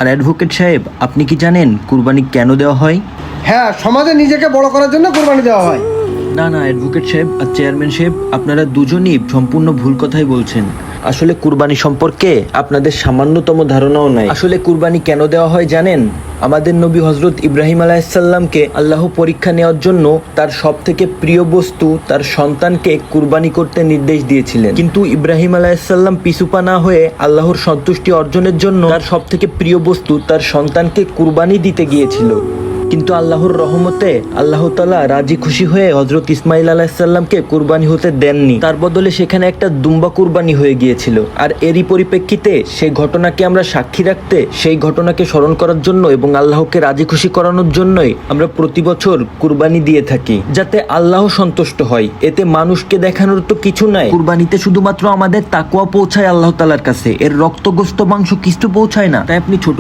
আর advocate সাহেব, আপনি কি জানেন কুরবানি কেন দেওয়া হয়? হ্যাঁ, সমাজে নিজেকে বড় করার জন্য কোরবানি দেওয়া হয়। না না, অ্যাডভোকেট সাহেব আর চেয়ারম্যান সাহেব, আপনারা দুজনই সম্পূর্ণ ভুল কথাই বলছেন। আসলে কুরবানি সম্পর্কে আপনাদের সামান্যতম ধারণাও নাই। আসলে কুরবানি কেন দেওয়া হয় জানেন? আমাদের নবী হজরত ইব্রাহিম আলাইহিসসালামকে আল্লাহ পরীক্ষা নেওয়ার জন্য তার সব থেকে প্রিয় বস্তু তার সন্তানকে কুরবানি করতে নির্দেশ দিয়েছিলেন। কিন্তু ইব্রাহিম আলাইহিসসালাম পিছুপা না হয়ে আল্লাহর সন্তুষ্টি অর্জনের জন্য তার সব থেকে প্রিয় বস্তু তার সন্তানকে কুরবানি দিতে গিয়েছিল। কিন্তু আল্লাহর রহমতে আল্লাহ তাআলা রাজি খুশি হয়ে হযরত ইসমাইল আলাইহিসসালামকে কুরবানি হতে দেননি। তার বদলে সেখানে একটা দুম্বা কুরবানি হয়ে গিয়েছিল। আর এরই পরিপ্রেক্ষিতে সেই ঘটনাকে আমরা সাক্ষী রাখতে, সেই ঘটনাকে স্মরণ করার জন্য এবং আল্লাহকে রাজি খুশি করানোর জন্যই আমরা প্রতি বছর কুরবানি দিয়ে থাকি, যাতে আল্লাহ সন্তুষ্ট হয়। এতে মানুষকে দেখানোর তো কিছু নাই। কুরবানিতে শুধুমাত্র আমাদের তাকওয়া পৌঁছায় আল্লাহ তাআলার কাছে, এর রক্তগোস্ত মাংস কিছু পৌঁছায় না। তাই আপনি ছোট